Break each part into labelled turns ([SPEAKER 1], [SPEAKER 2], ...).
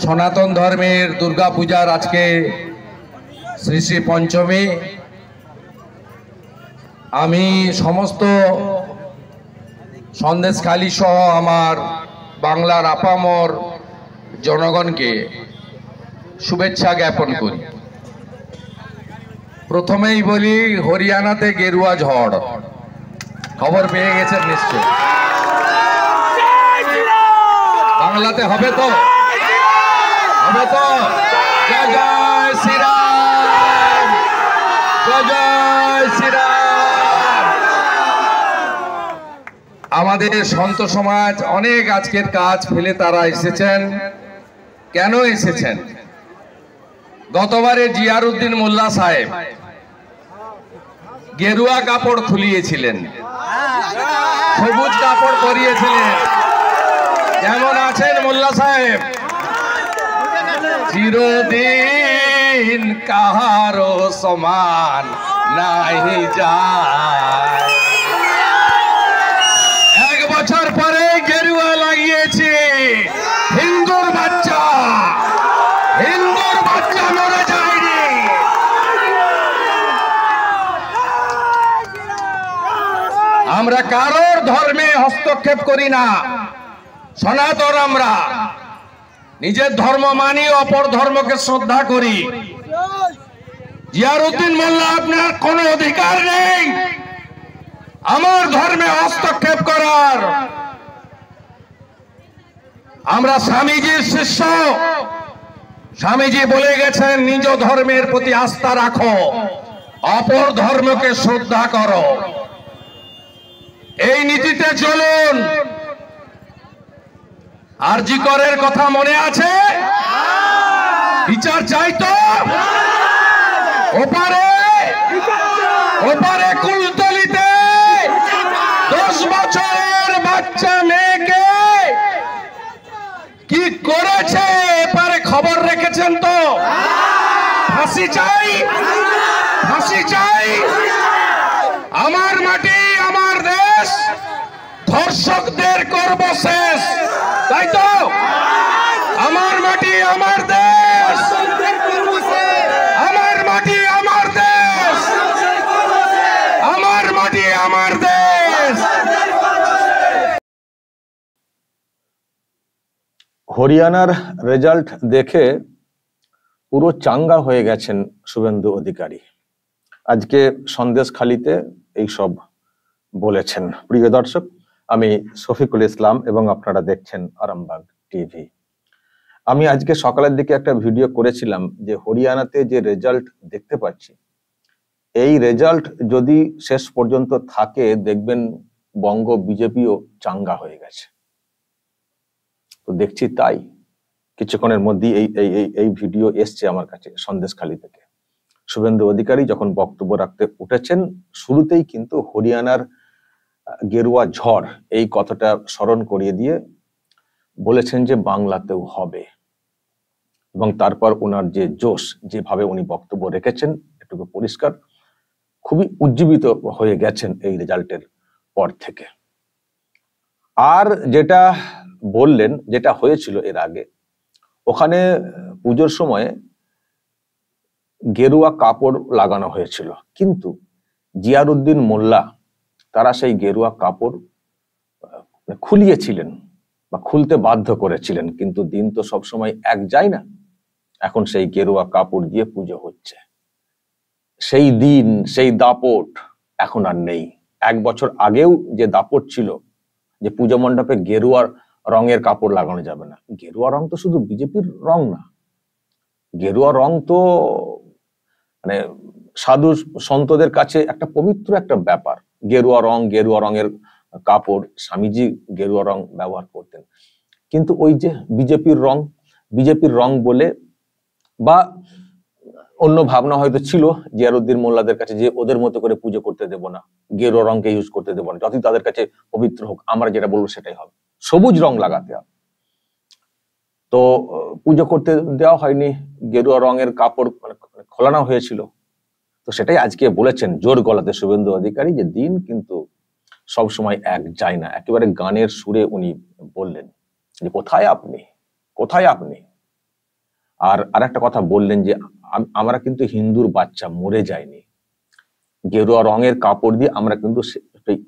[SPEAKER 1] সনাতন ধর্মের দুর্গা পূজার আজকে শ্রী শ্রী পঞ্চমী। আমি সমস্ত সন্দেশখালী সহ আমার বাংলার আপামর জনগণকে শুভেচ্ছা জ্ঞাপন করি। প্রথমেই বলি, হরিয়ানাতে গেরুয়া ঝড় খবর পেয়ে গেছেন নিশ্চয়। বাংলাতে হবে তো? হবে তো? জয় জয় শ্রীরাম, জয় জয় শ্রীরাম। আমাদের সন্ত সমাজ অনেক আজকের কাজ ফেলে তারা এসেছেন। কেন এসেছেন? গতবারে জিয়ারউদ্দিন মোল্লা সাহেব গেরুয়া কাপড় খুলিয়েছিলেন, সবুজ কাপড় পরিয়েছিলেন। কেমন আছেন মোল্লা সাহেব? চিরদিন কাহারো সমান নাহি যায়। এক বছর পরে গেরুয়া লাগিয়েছে। হিন্দুর বাচ্চা মরে যায়নি। আমরা কারোর ধর্মে হস্তক্ষেপ করি না। সনাতন আমরা নিজের ধর্ম মানি, অপর ধর্মকে শ্রদ্ধা করি। জিয়ারউদ্দিন মোল্লা, আপনার কোনো অধিকার নেই আমার ধর্মে হস্তক্ষেপ করার। আমরা স্বামীজির শিষ্য। স্বামীজি বলে গেছেন, নিজ ধর্মের প্রতি আস্থা রাখো, অপর ধর্মকে শ্রদ্ধা করো। এই নীতিতে চলুন। আরজি করের কথা মনে আছে? বিচার চাই তো? ওপারে কুলতলিতে 10 বছরের বাচ্চা মেয়েকে কি করেছে এপারে খবর রেখেছেন তো? ফাঁসি চাই, ফাঁসি চাই। আমার মাটি আমার দেশ, ধর্ষকদের করব শেষ, তাই তো? আমার মাটি আমার দেশ, আমার মাটি আমার দেশ, আমার মাটি আমার দেশ।
[SPEAKER 2] হরিয়ানার রেজাল্ট দেখে পুরো চাঙ্গা হয়ে গেছেন শুভেন্দু অধিকারী। আজকে সন্দেশখালীতে এই সব বলেছেন। প্রিয় দর্শক, আমি শফিকুল ইসলাম এবং আপনারা দেখছেন আরামবাগ টিভি। আমি আজকে সকালের দিকে একটা ভিডিও করেছিলাম যে হরিয়ানাতে যে রেজাল্ট দেখতে পাচ্ছি, এই রেজাল্ট যদি শেষ পর্যন্ত থাকে, দেখবেন বঙ্গ বিজেপিও চাঙ্গা হয়ে গেছে। তো দেখছি তাই। কিছুক্ষণের মধ্যেই এই ভিডিও এসছে আমার কাছে সন্দেশখালী থেকে। শুভেন্দু অধিকারী যখন বক্তব্য রাখতে উঠেছেন, শুরুতেই কিন্তু হরিয়ানার গেরুয়া ঝড় এই কথাটা স্মরণ করিয়ে দিয়ে বলেছেন যে বাংলাতেও হবে। এবং তারপর ওনার যে জোশ, যেভাবে উনি বক্তব্য রেখেছেন, এটুকু পরিষ্কার, খুবই উজ্জীবিত হয়ে গেছেন এই রেজাল্টের পর থেকে। আর যেটা বললেন, যেটা হয়েছিল এর আগে, ওখানে পুজোর সময় গেরুয়া কাপড় লাগানো হয়েছিল, কিন্তু জিয়ারউদ্দিন মোল্লা তারা সেই গেরুয়া কাপড় খুলিয়েছিলেন বা খুলতে বাধ্য করেছিলেন। কিন্তু দিন তো সবসময় এক যায় না। এখন সেই গেরুয়া কাপড় দিয়ে পুজো হচ্ছে। সেই দিন, সেই দাপট এখন আর নেই। 1 বছর আগেও যে দাপট ছিল যে পুজো মণ্ডপে গেরুয়া রঙের কাপড় লাগানো যাবে না। গেরুয়া রং তো শুধু বিজেপির রং না, গেরুয়া রং তো মানে সাধু সন্তদের কাছে একটা পবিত্র একটা ব্যাপার। গেরুয়া রঙের কাপড়, স্বামীজি গেরুয়া রং ব্যবহার করতেন। কিন্তু ওই যে বিজেপির রং বলে বা অন্য ভাবনা হয়তো ছিল জিয়ারউদ্দিন মোল্লাদের কাছে যে ওদের মতো করে পুজো করতে দেব না, গেরুয়া রংকে ইউজ করতে দেব না, যতই তাদের কাছে পবিত্র হোক, আমরা যেটা বলবো সেটাই হবে, সবুজ রং লাগাতে হবে। তো পুজো করতে দেওয়া হয়নি, গেরুয়া রঙের কাপড় খোলানো হয়েছিল। তো সেটাই আজকে বলেছেন জোর গলাতে শুভেন্দু অধিকারী, যে দিন কিন্তু সব সময় এক যায় না। একেবারে গানের সুরে উনি বললেন যে কোথায় আপনি, কোথায় আপনি, আর একটা কথা বললেন যে আমরা কিন্তু হিন্দুর বাচ্চা মরে যায়নি, গেরুয়া রঙের কাপড় দিয়ে আমরা কিন্তু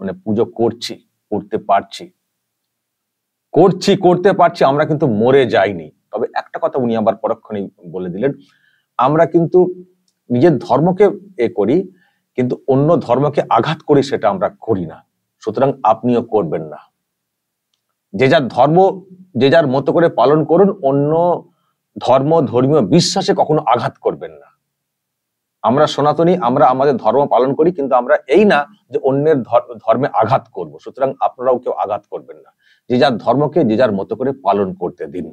[SPEAKER 2] মানে পুজো করতে পারছি, আমরা কিন্তু মরে যাইনি। তবে একটা কথা উনি আবার পরক্ষণেই বলে দিলেন, আমরা কিন্তু নিজের ধর্মকে করি, কিন্তু অন্য ধর্মকে আঘাত করি সেটা আমরা করি না, সুতরাং আপনিও করবেন না। যে যার ধর্ম যে যার মতো করে পালন করুন, অন্য ধর্মীয় বিশ্বাসে কখনো আঘাত করবেন না। আমরা সনাতনী, আমরা আমাদের ধর্ম পালন করি, কিন্তু আমরা এই না যে অন্যের ধর্মে আঘাত করব, সুতরাং আপনারাও কেউ আঘাত করবেন না। যে যার ধর্মকে যে যার মতো করে পালন করতে দিন,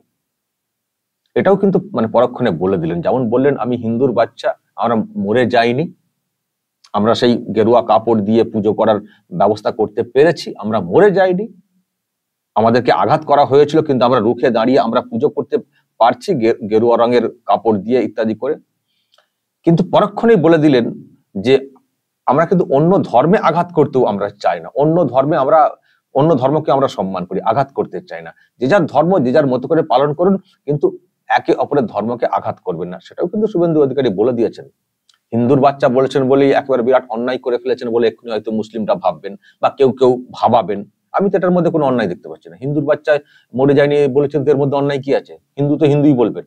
[SPEAKER 2] এটাও কিন্তু মানে পরক্ষণে বলে দিলেন। যেমন বললেন, আমি হিন্দুর বাচ্চা, আমরা মরে যাইনি, আমরা সেই গেরুয়া কাপড় দিয়ে পুজো করার ব্যবস্থা করতে পেরেছি, আমরা মরে যাইনি, আমাদেরকে আঘাত করা হয়েছিল কিন্তু আমরা রুখে দাঁড়িয়ে আমরা পুজো করতে পারছি গেরুয়া রঙের কাপড় দিয়ে ইত্যাদি করে। কিন্তু পরক্ষণেই বলে দিলেন যে আমরা কিন্তু অন্য ধর্মে আঘাত করতেও আমরা চাই না, অন্য ধর্মকে আমরা সম্মান করি, আঘাত করতে চাই না। যে যার ধর্ম যে যার মতো করে পালন করুন, কিন্তু একে অপরের ধর্মকে আঘাত করবেন না, সেটাও কিন্তু শুভেন্দু অধিকারী বলে দিয়েছেন। হিন্দুর বাচ্চা বলেছেন বলেই একেবারে বিরাট অন্যায় করে ফেলেছেন বলে এক্ষুনি হয়তো মুসলিমটা ভাববেন বা কেউ ভাবাবেন, আমি তো এটার মধ্যে কোনো অন্যায় দেখতে পাচ্ছি না। হিন্দুর বাচ্চা মরে যায়নি বলেছেন, এর মধ্যে অন্যায় কি আছে? হিন্দু তো হিন্দুই বলবেন,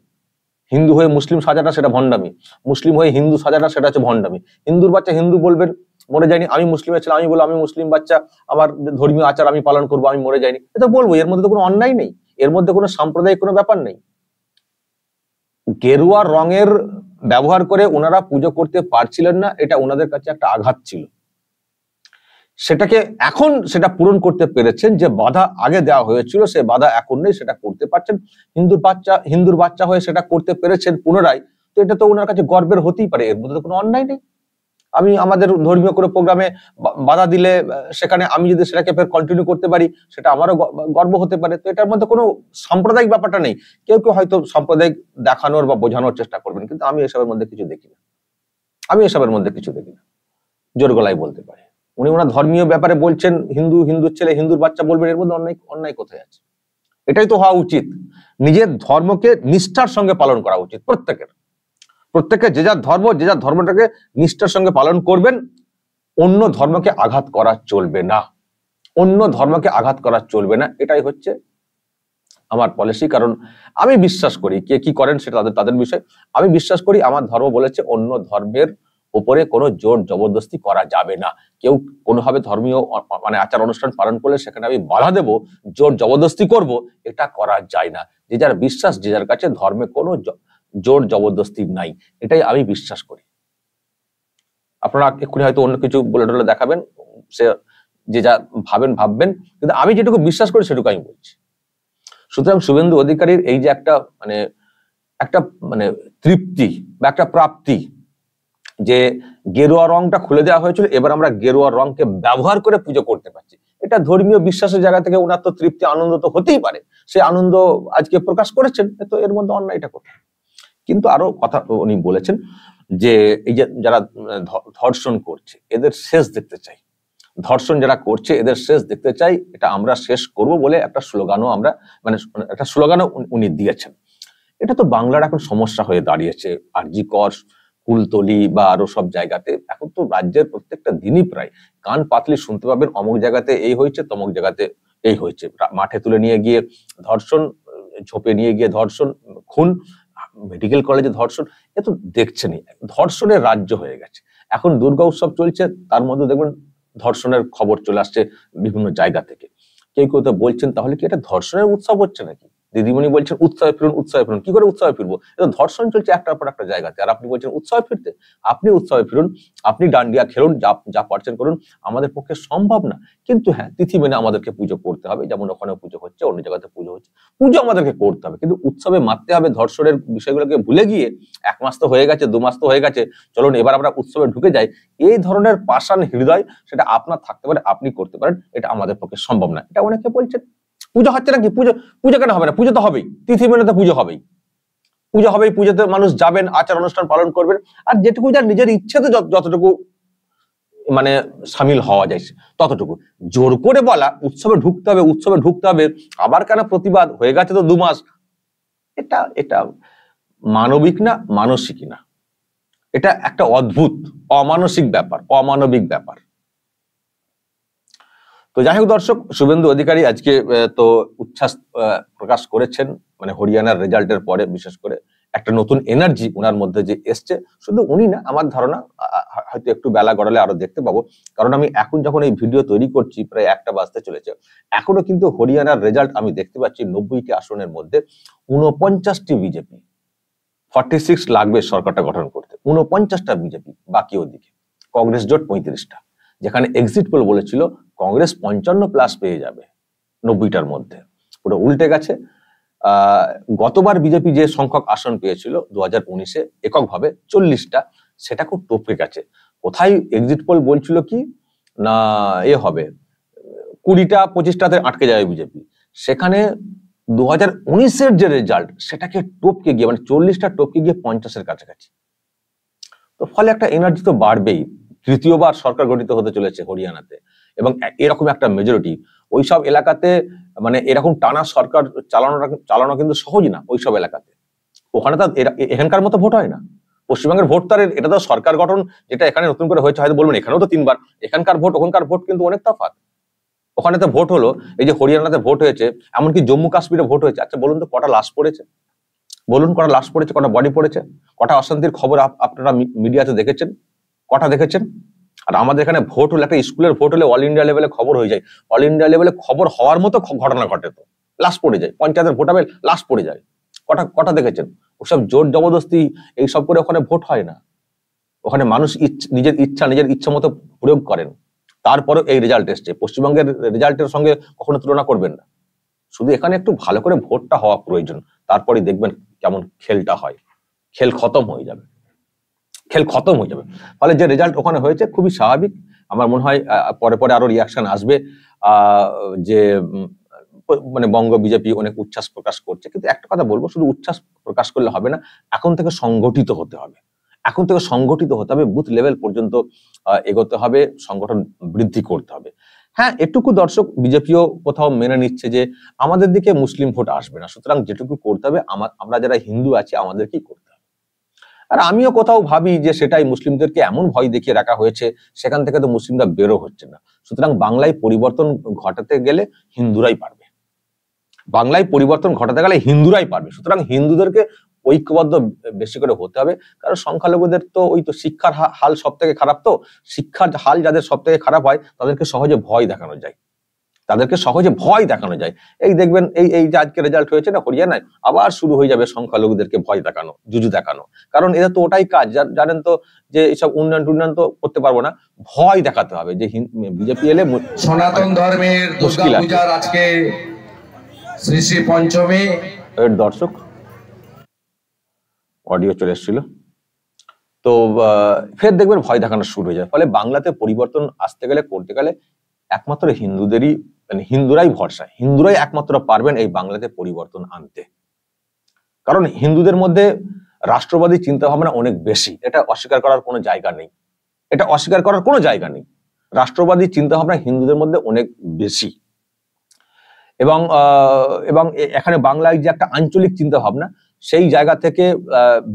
[SPEAKER 2] হিন্দু হয়ে মুসলিম সাজাটা সেটা ভণ্ডামি, মুসলিম হয়ে হিন্দু সাজাটা সেটা হচ্ছে ভণ্ডামি। হিন্দুর বাচ্চা হিন্দু বলবেন, মরে যায়নি। আমি মুসলিমের ছেলে, আমি বলবো আমি মুসলিম বাচ্চা, আমার ধর্মীয় আচার আমি পালন করবো, আমি মরে যাইনি, এটা বলবো, এর মধ্যে তো কোনো অন্যায় নেই, এর মধ্যে কোনো সাম্প্রদায়িক কোনো ব্যাপার নেই। গেরুয়া রঙের ব্যবহার করে ওনারা পুজো করতে পারছিলেন না, এটা ওনাদের কাছে একটা আঘাত ছিল। সেটা পূরণ করতে পেরেছেন, যে বাধা আগে দেওয়া হয়েছিল সে বাধা এখন নেই, সেটা করতে পারছেন। হিন্দুর বাচ্চা হয়ে সেটা করতে পেরেছেন পুনরায়, তো এটা তো ওনার কাছে গর্বের হতেই পারে, এর মধ্যে তো কোনো অন্যায় নেই। আমি আমাদের ধর্মীয় কোনো প্রোগ্রামে বাধা দিলে সেখানে আমি যদি সেটাকে ফের কন্টিনিউ করতে পারি, সেটা আমারও গর্ব হতে পারে। তো এটার মধ্যে কোনো সাম্প্রদায়িক ব্যাপারটা নেই। কেউ হয়তো সাম্প্রদায়িক দেখানোর বা বোঝানোর চেষ্টা করবেন, কিন্তু আমি এসবের মধ্যে কিছু দেখি না। জোর গলায় বলতে পারে, উনি ওনার ধর্মীয় ব্যাপারে বলছেন, হিন্দুর ছেলে হিন্দুর বাচ্চা বলবেন, এর মধ্যে অন্যায় কোথায় আছে? এটাই তো হওয়া উচিত। নিজের ধর্মকে নিষ্ঠার সঙ্গে পালন করা উচিত প্রত্যেকের যে যার ধর্মটাকে নিষ্ঠার সঙ্গে পালন করবেন, অন্য ধর্মকে আঘাত করা চলবে না, এটাই হচ্ছে আমার পলিসি। কারণ আমি বিশ্বাস করি, কে কি করেন সেটা তাদের বিষয়, আমি বিশ্বাস করি আমার ধর্ম বলেছে অন্য ধর্মের উপরে কোনো জোর জবরদস্তি করা যাবে না। কেউ কোনোভাবে ধর্মীয় মানে আচার অনুষ্ঠান পালন করলে সেখানে আমি বাধা দেব, জোর জবরদস্তি করব, এটা করা যায় না। যে যার বিশ্বাস, যে যার কাছে ধর্মে কোনো জোর জবরদস্তি নাই, এটাই আমি বিশ্বাস করি। আপনারা এক্ষুনি হয়তো অন্য কিছু বলে টলে দেখাবেন, সে যে যা ভাববেন, কিন্তু আমি যেটুকু বিশ্বাস করি সেটুকু আমি বলছি। সুতরাং শুভেন্দু অধিকারীর এই যে একটা তৃপ্তি বা একটা প্রাপ্তি, যে গেরুয়া রংটা খুলে দেওয়া হয়েছিল, এবার আমরা গেরুয়া রংকে ব্যবহার করে পুজো করতে পারছি, এটা ধর্মীয় বিশ্বাসের জায়গা থেকে ওনার তো তৃপ্তি, আনন্দ তো হতেই পারে, সে আনন্দ আজকে প্রকাশ করেছেন, তো এর মধ্যে অন্যায়টা কোথায়? কিন্তু আরো কথা উনি বলেছেন যে এই যে যারা ধর্ষণ করছে এদের শেষ দেখতে চাই, এটা আমরা শেষ করব বলে একটা স্লোগানও উনি দিয়েছেন। এটা তো বাংলার এখন সমস্যা হয়ে দাঁড়িয়েছে। আরজিকর, কুলতলি বা আরো সব জায়গাতে এখন তো রাজ্যের প্রত্যেকটা দিনই প্রায় কান পাতলি শুনতে পাবেন, অমুক জায়গাতে এই হয়েছে, তমুক জায়গাতে এই হয়েছে, মাঠে তুলে নিয়ে গিয়ে ধর্ষণ, ঝোপে নিয়ে গিয়ে ধর্ষণ, খুন, মেডিকেল কলেজে ধর্ষণ, এ তো দেখছেনই, ধর্ষণের রাজ্য হয়ে গেছে। এখন দুর্গা উৎসব চলছে, তার মধ্যে দেখবেন ধর্ষণের খবর চলে আসছে বিভিন্ন জায়গা থেকে। কেউ তো বলছেন তাহলে কি এটা ধর্ষণের উৎসব হচ্ছে নাকি? দিদিমণি বলছেন উৎসবে ফিরুন, কি করে উৎসবে ফিরবো? এটা ধর্ষণ চলছে একটার পর একটা জায়গাতে, আর আপনি বলছেন উৎসবে ফিরতে। আপনি উৎসবে ফিরুন, আপনি ডান্ডিয়া খেলুন, যা পারছেন করুন, আমাদের পক্ষে সম্ভব না। কিন্তু হ্যাঁ, তিথি মেনে আমাদেরকে পুজো করতে হবে, যেমন ওখানে পুজো হচ্ছে, অন্য জায়গাতে পুজো হচ্ছে, পুজো আমাদেরকে করতে হবে, কিন্তু উৎসবে মারতে হবে ধর্ষণের বিষয়গুলোকে ভুলে গিয়ে 1 মাস তো হয়ে গেছে, 2 মাস তো হয়ে গেছে, চলুন এবার আমরা উৎসবে ঢুকে যাই। এই ধরনের পাষাণ হৃদয় সেটা আপনার থাকতে পারে, আপনি করতে পারেন, এটা আমাদের পক্ষে সম্ভব না, এটা অনেকে বলছেন। পুজো হচ্ছে নাকি? পুজো কেন হবে না? পুজো তো হবেই, তিথি মেনে তো পুজো হবেই, পুজোতে মানুষ যাবেন, আচার অনুষ্ঠান পালন করবেন, আর যেটুকু যার নিজের ইচ্ছেতে যতটুকু মানে সামিল হওয়া যায় ততটুকু। জোর করে বলা উৎসবে ঢুকতে হবে, আবার কেন প্রতিবাদ, হয়ে গেছে তো 2 মাস, এটা মানবিক না মানসিক না, এটা একটা অদ্ভুত অমানসিক ব্যাপার, অমানবিক ব্যাপার। তো যাই হোক দর্শক, শুভেন্দু অধিকারী আজকে তো উচ্ছ্বাস প্রকাশ করেছেন, মানে হরিয়ানার রেজাল্টের পরে বিশেষ করে একটা নতুন এনার্জি ওনার মধ্যে যে এসছে। শুধু উনি না, আমার ধারণা হয়তো একটু বেলা গড়ালে আরো দেখতে পাবো, কারণ আমি এখন যখন এই ভিডিও তৈরি করছি প্রায় 1টা বাজতে চলেছে, এখনো কিন্তু হরিয়ানার রেজাল্ট আমি দেখতে পাচ্ছি 90টি আসনের মধ্যে 49টি বিজেপি, 46 লাগবে সরকারটা গঠন করতে, 49টা বিজেপি, বাকি ওদিকে কংগ্রেস জোট 35টা, যেখানে এক্সিট পোল বলেছিল কংগ্রেস 55+ পেয়ে যাবে 90টার মধ্যে, পুরো উল্টে গেছে। গতবার বিজেপি যে সংখ্যক আসন পেয়েছিল 2019-এ এককভাবে 40টা, সেটা খুব টপকে গেছে। কোথায় এক্সিট পোল বলছিল কি না হবে 20টা 25টাতে আটকে যাবে বিজেপি, সেখানে 2019-এর যে রেজাল্ট সেটাকে টপকে গিয়ে, মানে 40টা টপকে গিয়ে 50-এর কাছাকাছি। তো ফলে একটা এনার্জি তো বাড়বেই। তৃতীয়বার সরকার গঠিত হতে চলেছে হরিয়ানাতে, এবং এরকম একটা মেজরিটি ওইসব এলাকাতে, মানে এরকম টানা সরকার চালানো কিন্তু সহজ না ওইসব এলাকাতে। ওখানে তো এখানকার মতো ভোট হয় না। পশ্চিমবঙ্গের ভোট তার, এটা তো সরকার গঠন যেটা এখানে নতুন করে হয়েছে, হয়তো বলবেন এখানেও তো 3বার, এখানকার ভোট ওখানকার ভোট কিন্তু অনেক তফাৎ। ওখানে তো ভোট হলো, এই যে হরিয়ানাতে ভোট হয়েছে, এমনকি জম্মু কাশ্মীরে ভোট হয়েছে। আচ্ছা বলুন তো কটা লাশ পড়েছে, বলুন কটা লাশ পড়েছে, কটা বডি পড়েছে, কটা অশান্তির খবর আপনারা মিডিয়াতে দেখেছেন, কটা দেখেছেন? আর আমাদের এখানে ভোট হলে, একটা স্কুলের ভোট হলে অল ইন্ডিয়া লেভেলে খবর হয়ে যায়, অল ইন্ডিয়া লেভেলে খবর হওয়ার মতো ঘটনা ঘটে, তো লাশ পড়ে যায়, পঞ্চায়েতের ভোট হবে লাশ পড়ে যায়, কটা কটা দেখেছেন? ওসব জোর জবরদস্তি এইসব করে ওখানে ভোট হয় না। ওখানে মানুষ নিজের ইচ্ছা মতো প্রয়োগ করেন। তারপরে এই রেজাল্ট এসছে। পশ্চিমবঙ্গের রেজাল্টের সঙ্গে কখনো তুলনা করবেন না। শুধু এখানে একটু ভালো করে ভোটটা হওয়া প্রয়োজন, তারপরে দেখবেন কেমন খেলটা হয়, খেল খতম হয়ে যাবে, খেল খতম হয়ে যাবে। ফলে যে রেজাল্ট ওখানে হয়েছে খুবই স্বাভাবিক। আমার মনে হয় পরে পরে আরো রিয়াকশন আসবে, যে মানে বঙ্গ বিজেপি অনেক উচ্ছ্বাস প্রকাশ করছে। কিন্তু একটা কথা বলবো, শুধু উচ্ছ্বাস প্রকাশ করলে হবে না, এখন থেকে সংগঠিত হতে হবে, এখন থেকে সংগঠিত হতে হবে, বুথ লেভেল পর্যন্ত এগোতে হবে, সংগঠন বৃদ্ধি করতে হবে। হ্যাঁ, এটুকু দর্শক বিজেপিও কোথাও মেনে নিচ্ছে যে আমাদের দিকে মুসলিম ভোট আসবে না, সুতরাং যেটুকু করতে হবে আমরা যারা হিন্দু আছি আমাদেরকেই করতে হবে। আর আমিও কোথাও ভাবি যে সেটাই, মুসলিমদেরকে এমন ভয় দেখিয়ে রাখা হয়েছে, সেখান থেকে তো মুসলিমরা বেরো হচ্ছে না। সুতরাং বাংলায় পরিবর্তন ঘটাতে গেলে হিন্দুরাই পারবে, বাংলায় পরিবর্তন ঘটাতে গেলে হিন্দুরাই পারবে। সুতরাং হিন্দুদেরকে ঐক্যবদ্ধ বেশি করে হতে হবে, কারণ সংখ্যালঘুদের তো ওই তো শিক্ষার হাল সব থেকে খারাপ, তো শিক্ষার হাল যাদের সব থেকে খারাপ হয় তাদেরকে সহজে ভয় দেখানো যায়, তাদেরকে সহজে ভয় দেখানো যায়। এই দেখবেন এই যে আজকে রেজাল্ট হয়েছে না হরিয়ানায়, আবার শুরু হয়ে যাবে সংখ্যালঘুদেরকে ভয় দেখানো, জুজু দেখানো। কারণ এরা তো ওটাই কাজ, জানেন তো যে এইসব উন্নয়ন তো করতে পারবো না, ভয় দেখাতে হবে যে বিজেপি এলে
[SPEAKER 1] সনাতন ধর্মের দুর্গা পূজার আজকে শ্রী শ্রী পঞ্চমী।
[SPEAKER 2] দর্শক অডিও চলে এসেছিল, তো ফের দেখবেন ভয় দেখানো শুরু হয়ে যায়। ফলে বাংলাতে পরিবর্তন আসতে গেলে, করতে গেলে একমাত্র হিন্দুদেরই, মানে হিন্দুরাই ভরসা, হিন্দুরাই একমাত্র পারবেন এই বাংলাতে পরিবর্তন আনতে। কারণ হিন্দুদের মধ্যে রাষ্ট্রবাদী চিন্তা ভাবনা অনেক বেশি, এটা অস্বীকার করার কোনো জায়গা নেই, এটা অস্বীকার করার কোনো জায়গা নেই। রাষ্ট্রবাদী চিন্তা ভাবনা হিন্দুদের মধ্যে অনেক বেশি, এবং এখানে বাংলায় যে একটা আঞ্চলিক চিন্তা ভাবনা, সেই জায়গা থেকে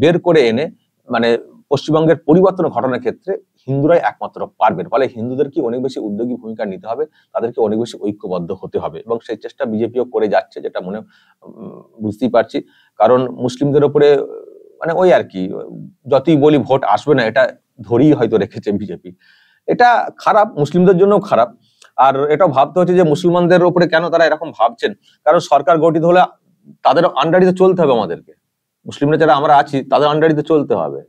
[SPEAKER 2] বের করে এনে মানে পশ্চিমবঙ্গের পরিবর্তন ঘটানোর ক্ষেত্রে হিন্দুরাই একমাত্র পারবেন। ফলে হিন্দুদেরকে অনেক বেশি উদ্যোগী ভূমিকা নিতে হবে, তাদেরকে অনেক বেশি ঐক্যবদ্ধ হতে হবে, এবং সেই চেষ্টা বিজেপিও করে যাচ্ছে, যেটা মনে বুঝতেই পারছি। কারণ মুসলিমদের উপরে মানে ওই আর কি, যতই বলি ভোট আসবে না, এটা ধরেই হয়তো রেখেছে বিজেপি। এটা খারাপ, মুসলিমদের জন্যও খারাপ। আর এটাও ভাবতে হচ্ছে যে মুসলমানদের উপরে কেন তারা এরকম ভাবছেন, কারণ সরকার গঠিত হলে তাদের আন্ডারিতে চলতে হবে আমাদেরকে, মুসলিমরা যারা আমরা আছি তাদের আন্ডারিতে চলতে হবে,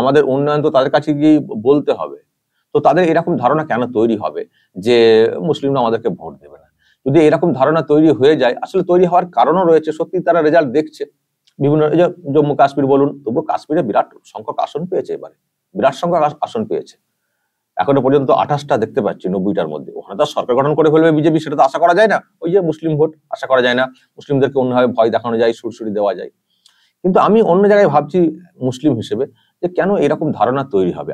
[SPEAKER 2] আমাদের উন্নয়ন তো তাদের কাছে গিয়ে বলতে হবে। তো তাদের এরকম ধারণা কেন তৈরি হবে যে মুসলিমরা আমাদেরকে ভোট দেবে না? যদি এরকম ধারণা তৈরি হয়ে যায়, আসলে তৈরি হওয়ার কারণও রয়েছে, সত্যি তারা রেজাল্ট দেখছে বিভিন্ন, জম্মু কাশ্মীর বলুন, তবুও কাশ্মীরে বিরাট সংখ্যক আসন পেয়েছে, এবারে বিরাট সংখ্যক আসন পেয়েছে। এখনো পর্যন্ত 28টা দেখতে পাচ্ছি 90টার মধ্যে। ওখানে তো সরকার গঠন করে ফেলবে বিজেপি, সেটা তো আশা করা যায় না। ওই যে মুসলিম ভোট আশা করা যায় না, মুসলিমদেরকে অন্যভাবে ভয় দেখানো যায়, সুরসুরি দেওয়া যায়। কিন্তু আমি অন্য জায়গায় ভাবছি মুসলিম হিসেবে, যে কেন এরকম ধারণা তৈরি হবে,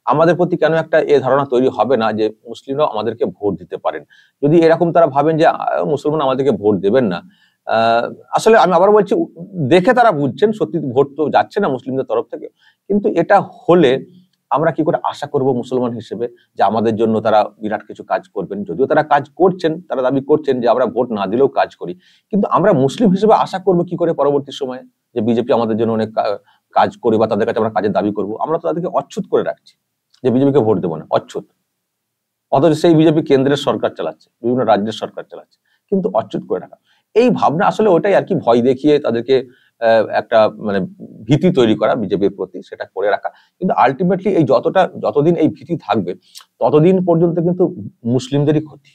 [SPEAKER 2] আমাদের প্রতি কেন একটা এ ধারণা তৈরি হবে না যে মুসলিমরাও আমাদেরকে ভোট দিতে পারেন। যদি এরকম তারা ভাবেন যে মুসলমান আমাদেরকে ভোট দেবেন না, আসলে আমি আবার বলছি, দেখে তারা বুঝছেন সত্যি ভোট তো যাচ্ছে না মুসলিমদের তরফ থেকে, কিন্তু এটা হলে আমরা কি করে আশা করব মুসলমান হিসেবে যে আমাদের জন্য তারা বিরাট কিছু কাজ করবেন? যদিও তারা কাজ করছেন, তারা দাবি করছেন যে আমরা ভোট না দিলেও কাজ করি, কিন্তু আমরা মুসলিম হিসেবে আশা করব কি করে পরবর্তী সময়ে যে বিজেপি আমাদের জন্য অনেক কাজ করবে বা তাদের কাছে আমরা কাজের দাবি করব? আমরা তো তাদেরকে অচ্ছুত করে রাখছি যে বিজেপিকে ভোট দেবো না, অচ্ছুত। অথচ সেই বিজেপি কেন্দ্রের সরকার চালাচ্ছে, বিভিন্ন রাজ্যের সরকার চালাচ্ছে, কিন্তু অচ্ছুত করে রাখা। এই ভাবনা আসলে ওটাই আর কি, ভয় দেখিয়ে তাদেরকে একটা মানে ভীতি তৈরি করা বিজেপির প্রতি, সেটা করে রাখা। কিন্তু আলটিমেটলি এই যতদিন এই ভীতি থাকবে ততদিন পর্যন্ত কিন্তু মুসলিমদেরই ক্ষতি,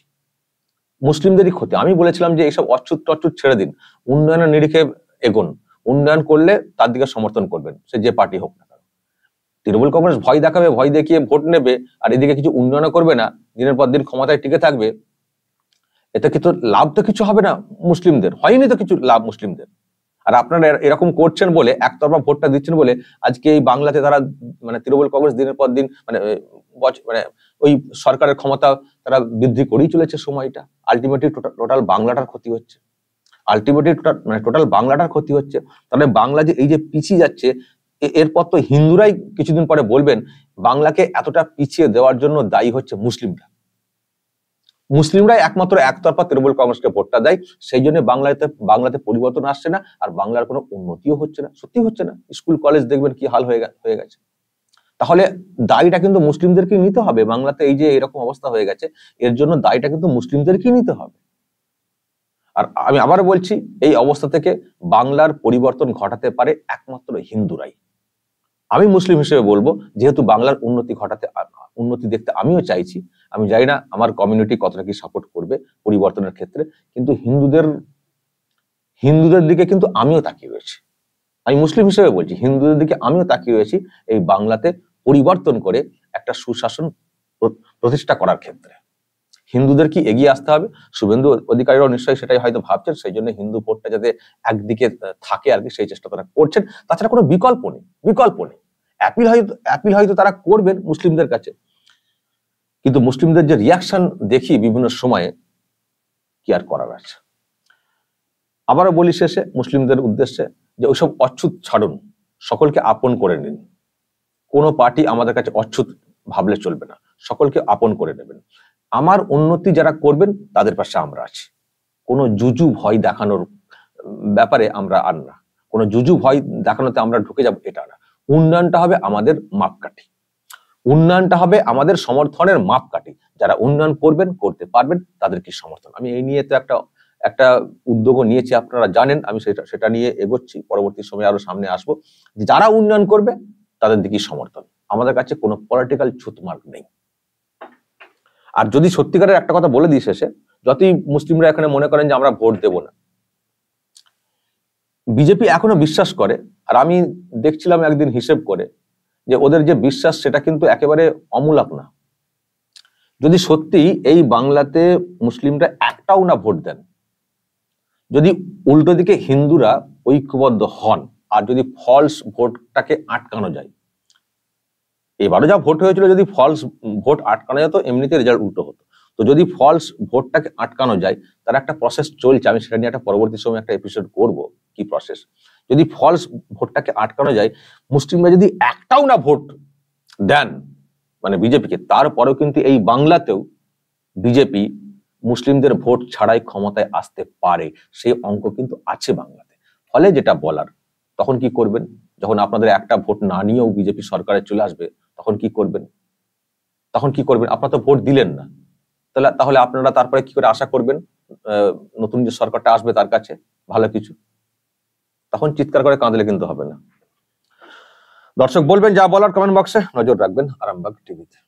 [SPEAKER 2] মুসলিমদেরই ক্ষতি। আমি বলেছিলাম যে এইসব অচ্ছুত টচ্ছুত ছেড়ে দিন, উন্নয়নের নিরিখে এগোন, উন্নয়ন করলে তার দিকে সমর্থন করবেন, সে যে পার্টি হোক না কেন। তৃণমূল কংগ্রেস ভয় দেখাবে, ভয় দেখিয়ে ভোট নেবে, আর এদিকে কিছু উন্নয়ন করবে না, দিনের পর দিন ক্ষমতায় টিকে থাকবে, এতে কিন্তু লাভ তো কিছু হবে না মুসলিমদের, হয়নি তো কিছু লাভ মুসলিমদের। আর আপনারা এরকম করছেন বলে, একতরফা ভোটটা দিচ্ছেন বলে আজকে এই বাংলাতে তারা মানে তৃণমূল কংগ্রেস দিনের পর দিন মানে ওই সরকারের ক্ষমতা তারা বৃদ্ধি করেই চলেছে সময়টা। আলটিমেটলি টোটাল বাংলাটার ক্ষতি হচ্ছে, আলটিমেটলি টোটাল বাংলাটার ক্ষতি হচ্ছে। তাহলে বাংলা যে এই যে পিছিয়ে যাচ্ছে, এরপর তো হিন্দুরাই কিছুদিন পরে বলবেন বাংলাকে এতটা পিছিয়ে দেওয়ার জন্য দায়ী হচ্ছে মুসলিমরা। মুসলিমরাই একমাত্র একতরফা তৃণমূল কংগ্রেসকে ভোটটা দেয়, সেই জন্য বাংলাতে পরিবর্তন আসছে না, আর বাংলার কোনো উন্নতিও হচ্ছে না, সত্যি হচ্ছে না। স্কুল কলেজ দেখবেন কি হাল হয়ে গেছে। তাহলে দায়টা কিন্তু মুসলিমদেরকেই নিতে হবে। বাংলাতে এই যে এরকম অবস্থা হয়ে গেছে, এর জন্য দায়টা কিন্তু মুসলিমদেরকেই নিতে হবে। আর আমি আবার বলছি, এই অবস্থা থেকে বাংলার পরিবর্তন ঘটাতে পারে একমাত্র হিন্দুরাই। আমি মুসলিম হিসেবে বলবো, যেহেতু বাংলার উন্নতি দেখতে আমিও চাইছি, আমি জানি না আমার কমিউনিটি কতটা কি সাপোর্ট করবে পরিবর্তনের ক্ষেত্রে, কিন্তু হিন্দুদের দিকে কিন্তু আমিও তাকিয়ে রয়েছি। আমি মুসলিম হিসেবে বলছি, হিন্দুদের দিকে আমিও তাকিয়ে রয়েছি এই বাংলাতে পরিবর্তন করে একটা সুশাসন প্রতিষ্ঠা করার ক্ষেত্রে। হিন্দুদের কি এগিয়ে আসতে হবে, শুভেন্দু অধিকারীরাও নিশ্চয়ই সেটাই হয়তো ভাবছেন, সেই জন্য হিন্দু ভোটটা যাতে একদিকে থাকে আর কি, সেই চেষ্টা তারা করছেন। তাছাড়া কোনো বিকল্প নেই। অ্যাপিল হয়তো তারা করবেন মুসলিমদের কাছে, কিন্তু মুসলিমদের যে রিয়াকশন দেখি বিভিন্ন সময়ে, কি আর করার আছে। আবারও বলি শেষে মুসলিমদের উদ্দেশ্যে যে ওইসব অচ্ছুত ছাড়ুন, সকলকে আপন করে নিন। কোনো পার্টি আমাদের কাছে অচ্ছুত ভাবলে চলবে না, সকলকে আপন করে নেবেন। আমার উন্নতি যারা করবেন তাদের পাশে আমরা আছি। কোনো জুজু ভয় দেখানোর ব্যাপারে আমরা আর না, কোনো জুজু ভয় দেখানোতে আমরা ঢুকে যাব এটা না। উন্নয়নটা হবে আমাদের মাপকাঠি, উন্নয়নটা হবে আমাদের সমর্থনের মাপকাঠি। যারা উন্নয়ন করবেন, করতে পারবেন, তাদেরকে সমর্থন। আমি এই নিয়ে তো একটা উদ্যোগও নিয়েছি, আপনারা জানেন। আমি সেটা নিয়ে এগোচ্ছি, পরবর্তী সময়ে আরো সামনে আসবো। যারা উন্নয়ন করবে তাদের দিকেই সমর্থন। আমাদের কাছে কোনো পলিটিক্যাল ছুতমার্ক নেই। আর যদি সত্যিকারের একটা কথা বলে দিই শেষে, যতই মুসলিমরা এখানে মনে করেন যে আমরা ভোট দেব না, বিজেপি এখনো বিশ্বাস করে, আর আমি দেখছিলাম একদিন হিসেব করে, যে ওদের যে বিশ্বাস সেটা কিন্তু একেবারে অমূলক না। যদি সত্যি এই বাংলাতে মুসলিমরা একটাও না ভোট দেন, যদি উল্টো দিকে হিন্দুরা ঐক্যবদ্ধ হন, আর যদি ফলস ভোটটাকে আটকানো যায়, এবারও যা ভোট হয়েছিল, যদি ফলস ভোট আটকানো যেত এমনিতে রেজাল্ট উল্টো হতো। তো যদি ফলস ভোটটাকে আটকানো যায়, তার একটা প্রসেস চলছে, আমি সেটা নিয়ে একটা পরবর্তী সময় একটা এপিসোড করব, কি প্রসেস। যদি ফলস ভোটটাকে আটকানো যায়, মুসলিমরা যদি একটাও না ভোট দেন মানে বিজেপিকে, তারপরেও কিন্তু এই বাংলাতেও বিজেপি মুসলিমদের ভোট ছাড়াই ক্ষমতায় আসতে পারে, সেই অঙ্ক কিন্তু আছে বাংলাতে। ফলে যেটা বলার, তখন কি করবেন? যখন আপনাদের একটা ভোট না নিয়েও বিজেপি সরকারে চলে আসবে, তখন কি করবেন? আপনারা তো ভোট দিলেন না, তাহলে আপনারা তারপরে কি করে আশা করবেন নতুন যে সরকারটা আসবে তার কাছে ভালো কিছু? তখন চিৎকার করে কাঁদলে কিন্তু হবে না। দর্শক বলবেন যা বলার কমেন্ট বক্সে, নজর রাখবেন আরামবাগ টিভিতে।